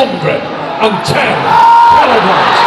110 kilograms.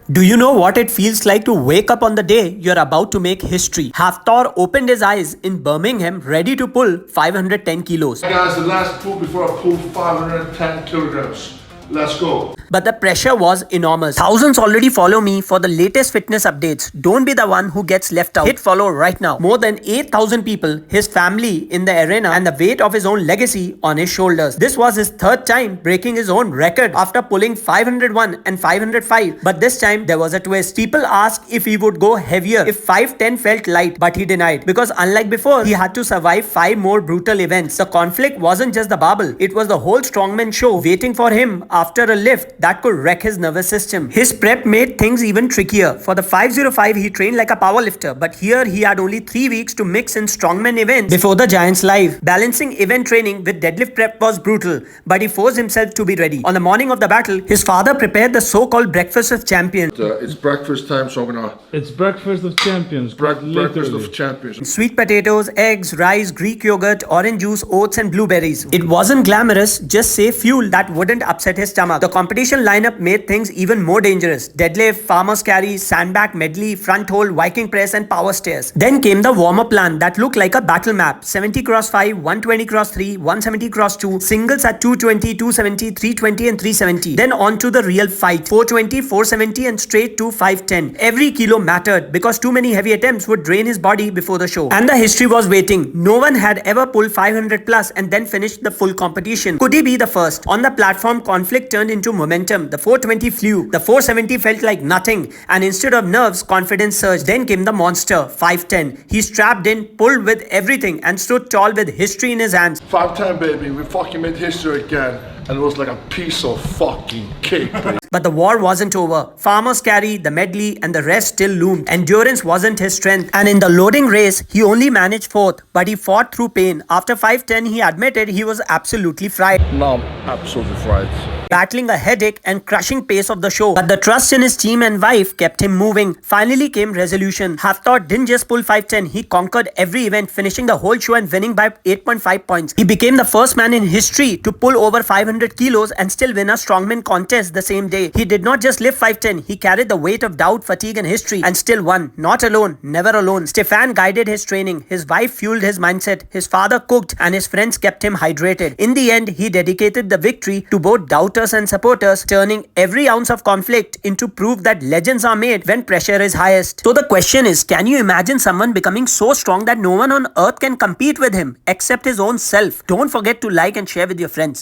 Do you know what it feels like to wake up on the day you're about to make history? Hafthor opened his eyes in Birmingham ready to pull 510 kilos. Guys, the last pull before I pulled 510 kilograms. Let's go. But the pressure was enormous. Thousands already follow me for the latest fitness updates. Don't be the one who gets left out. Hit follow right now. More than 8,000 people, his family in the arena, and the weight of his own legacy on his shoulders. This was his third time breaking his own record after pulling 501 and 505. But this time there was a twist. People asked if he would go heavier if 510 felt light, but he denied. Because unlike before, he had to survive 5 more brutal events. The conflict wasn't just the barbell. It was the whole strongman show waiting for him after a lift that could wreck his nervous system. His prep made things even trickier. For the 505, he trained like a powerlifter, but here he had only 3 weeks to mix in strongman events before the Giants Live. Balancing event training with deadlift prep was brutal, but he forced himself to be ready. On the morning of the battle, his father prepared the so-called breakfast of champions. It's breakfast time, so I'm gonna... It's breakfast of champions. breakfast of champions. Sweet potatoes, eggs, rice, Greek yogurt, orange juice, oats and blueberries. It wasn't glamorous, just safe fuel that wouldn't upset his stomach. The competition lineup made things even more dangerous. Deadlift, farmer's carry, sandbag medley, front hold, Viking press and power stairs. Then came the warm-up plan that looked like a battle map. 70 cross 5, 120 cross 3, 170 cross 2, singles at 220, 270, 320 and 370. Then on to the real fight. 420, 470 and straight to 510. Every kilo mattered because too many heavy attempts would drain his body before the show. And the history was waiting. No one had ever pulled 500 plus and then finished the full competition. Could he be the first? On the platform, conflict turned into momentum. The 420 flew. The 470 felt like nothing. And instead of nerves, confidence surged. Then came the monster, 510. He strapped in, pulled with everything and stood tall with history in his hands. 510, baby. We fucking made history again. And it was like a piece of fucking cake, baby. But the war wasn't over. Farmer's carry, the medley and the rest still loomed. Endurance wasn't his strength. And in the loading race, he only managed 4th. But he fought through pain. After 510, he admitted he was absolutely fried. No, I'm absolutely fried. Battling a headache and crushing pace of the show. But the trust in his team and wife kept him moving. Finally came resolution. Hafthor didn't just pull 510, he conquered every event, finishing the whole show and winning by 8.5 points. He became the first man in history to pull over 500 kilos and still win a strongman contest the same day. He did not just lift 510, he carried the weight of doubt, fatigue and history and still won. Not alone, never alone. Stefan guided his training, his wife fueled his mindset, his father cooked and his friends kept him hydrated. In the end, he dedicated the victory to both doubters and supporters, turning every ounce of conflict into proof that legends are made when pressure is highest. So the question is, can you imagine someone becoming so strong that no one on earth can compete with him except his own self? Don't forget to like and share with your friends.